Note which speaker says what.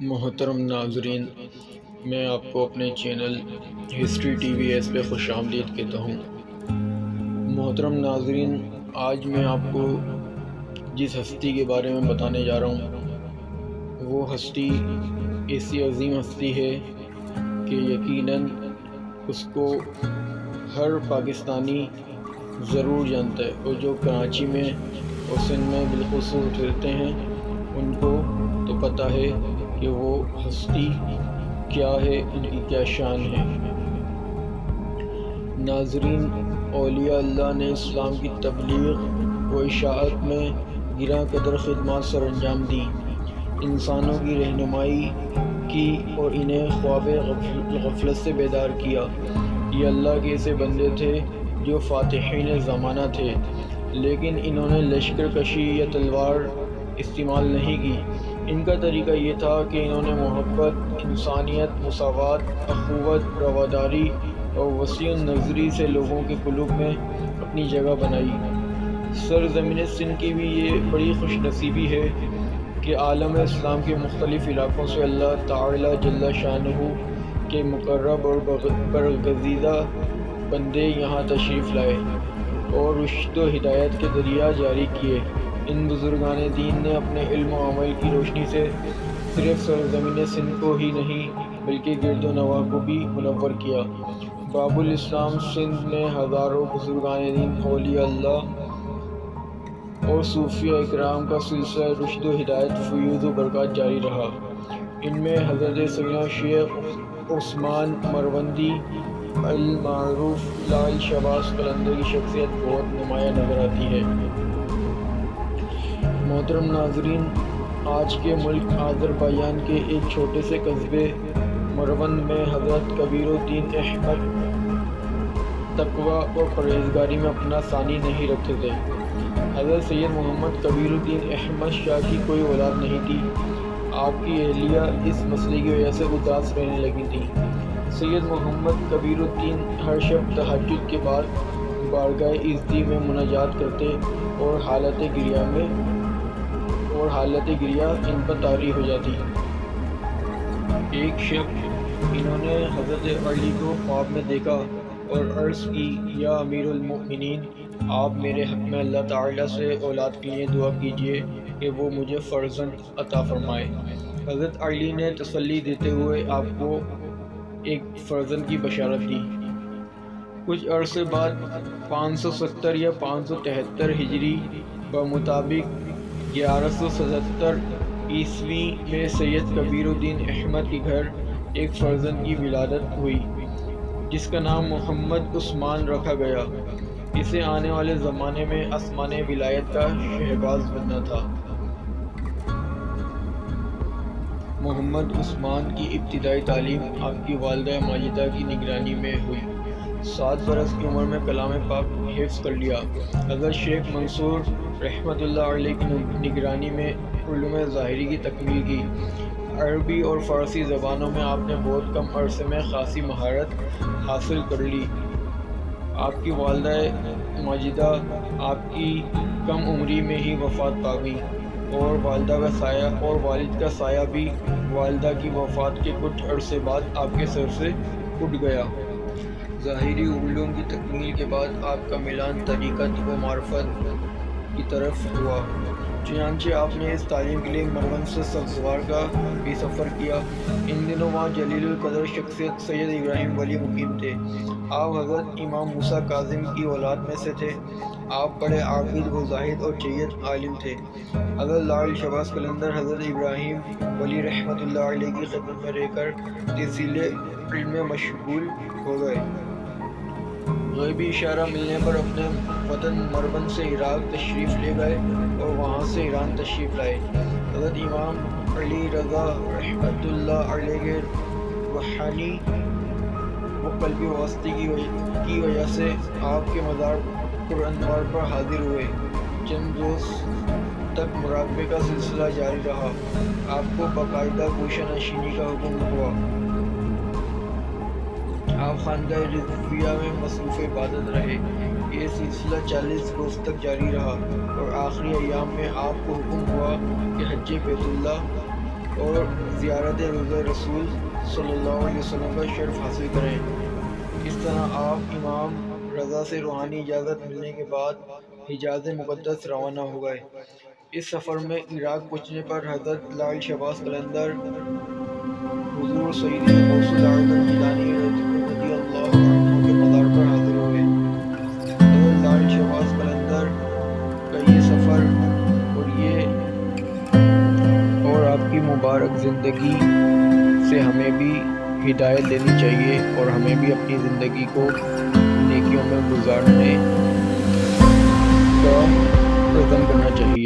Speaker 1: محترم ناظرین، میں آپ کو اپنے channel history T V S پہ خوش آمدید کہتا ہوں۔ محترم ناظرین، آج میں آپ کو جس ہستی کے بارے میں بتانے جا رہا ہوں وہ ہستی ایسی عظیم ہستی ہے کہ یقیناً اس کو ہر پاکستانی ضرور جانتا ہے، اور جو کراچی میں اور سندھ میں بالخصوص رہتے ہیں ان کو تو پتہ ہے کہ وہ ہستی کیا ہے، ان کی کیا شان ہے۔ ناظرین، اولیاء اللہ نے اسلام کی تبلیغ و اشاعت میں گراں قدر خدمات سر انجام دی، انسانوں کی رہنمائی کی اور انہیں خواب غفلت سے بیدار کیا۔ یہ اللہ کے ایسے بندے تھے جو فاتحین زمانہ تھے، لیکن انہوں نے لشکر کشی یا تلوار استعمال نہیں کی۔ ان کا طریقہ یہ تھا کہ انہوں نے محبت، انسانیت، مساوات، اخوت، رواداری اور وسیع نظری سے لوگوں کے قلوب میں اپنی جگہ بنائی۔ سرزمین سندھ کی بھی یہ بڑی خوش نصیبی ہے کہ عالم اسلام کے مختلف علاقوں سے اللہ تعالی جل شانہ کے مقرب اور برگزیدہ بندے یہاں تشریف لائے اور رشد و ہدایت کے دریا جاری کیے۔ ان بزرگان دین نے اپنے علم و عمل کی روشنی سے صرف سرزمین سندھ کو ہی نہیں بلکہ گرد و نواح کو بھی منور کیا۔ باب الاسلام سندھ میں ہزاروں بزرگان دین، اولیاء اللہ اور صوفیاء اکرام کا سلسلہ رشد و ہدایت، فیوض و برکات جاری رہا۔ ان میں حضرت سیدنا شیخ عثمان مروندی المعروف لال شہباز قلندر کی شخصیت بہت نمایاں نظر آتی ہے۔ محترم ناظرین، آج کے ملک آذربائیجان کے ایک چھوٹے سے قصبے مروند میں حضرت کبیر الدین احمد تقویٰ اور پرہیزگاری میں اپنا ثانی نہیں رکھتے تھے۔ حضرت سید محمد کبیر الدین احمد شاہ کی کوئی اولاد نہیں تھی۔ آپ کی اہلیہ اس مسئلے کی وجہ سے اداس رہنے لگی تھیں۔ سید محمد کبیر الدین ہر شب تہجد کے بعد بارگاہ عزتی میں مناجات کرتے اور حالت گریہ ان پر طاری ہو جاتی۔ ایک شب انہوں نے حضرت علی کو خواب میں دیکھا اور عرض کی، یا امیر المؤمنین، آپ میرے حق میں اللہ تعالیٰ سے اولاد کے لیے دعا کیجیے کہ وہ مجھے فرزند عطا فرمائے۔ حضرت علی نے تسلی دیتے ہوئے آپ کو ایک فرزند کی بشارت دی۔ کچھ عرصے بعد 570 یا 573 ہجری بمطابق 1177 عیسوی میں سید کبیر الدین احمد کے گھر ایک فرزند کی ولادت ہوئی جس کا نام محمد عثمان رکھا گیا۔ اسے آنے والے زمانے میں آسمان ولایت کا شہباز بننا تھا۔ محمد عثمان کی ابتدائی تعلیم آپ کی والدہ ماجدہ کی نگرانی میں ہوئی۔ 7 برس کی عمر میں کلام پاک حفظ کر لیا۔ حضرت شیخ منصور رحمۃ اللہ علیہ کی نگرانی میں علوم ظاہری کی تکمیل کی۔ عربی اور فارسی زبانوں میں آپ نے بہت کم عرصے میں خاصی مہارت حاصل کر لی۔ آپ کی والدہ ماجدہ آپ کی کم عمری میں ہی وفات پا گئیں اور والد کا سایہ بھی والدہ کی وفات کے کچھ عرصے بعد آپ کے سر سے اٹھ گیا۔ ظاہری علوم کی تکمیل کے بعد آپ کا میلان طریقت و معرفت کی طرف ہوا، چنانچہ آپ نے اس تعلیم کے لیے مروند سے سبزوار کا بھی سفر کیا۔ ان دنوں وہاں جلیل القدر شخصیت سید ابراہیم ولی مقیم تھے۔ آپ حضرت امام موسیٰ کاظم کی اولاد میں سے تھے۔ آپ بڑے عابد و زاہد اور جید عالم تھے۔ حضرت لال شہباز قلندر حضرت ابراہیم ولی رحمۃ اللہ علیہ کی خدمت میں رہ کر تحصیل علم میں مشغول ہو گئے۔ غیبی اشارہ ملنے پر اپنے وطن مروند سے عراق تشریف لے گئے اور وہاں سے ایران تشریف لائے۔ حضرت امام علی رضا رحمۃ اللہ علیہ کے روحانی و قلبی واسطے کی وجہ سے آپ کے مزار پرانوار پر حاضر ہوئے۔ چند روز تک مراقبے کا سلسلہ جاری رہا۔ آپ کو باقاعدہ گوشہ نشینی کا حکم ہوا۔ آپ خانقاہ رضویہ میں مصروف عبادت رہے۔ یہ سلسلہ 40 روز تک جاری رہا اور آخری ایام میں آپ کو حکم ہوا کہ حج بیت اللہ اور زیارت روضہ رسول صلی اللہ علیہ وسلم کا شرف حاصل کریں۔ اس طرح آپ امام رضا سے روحانی اجازت ملنے کے بعد حجاز مقدس روانہ ہو گئے۔ اس سفر میں عراق پہنچنے پر حضرت لال شہباز قلندر حضور سیدنا غوث العظم جیلانی رضی اللہ عنہ کے مزار پر حاضر ہوئے۔ حضرت لال شہباز قلندر کا یہ سفر اور آپ کی مبارک زندگی سے ہمیں بھی ہدایت لینی چاہیے اور ہمیں بھی اپنی زندگی کو نیکیوں میں گزارنے کا عزم کرنا چاہیے۔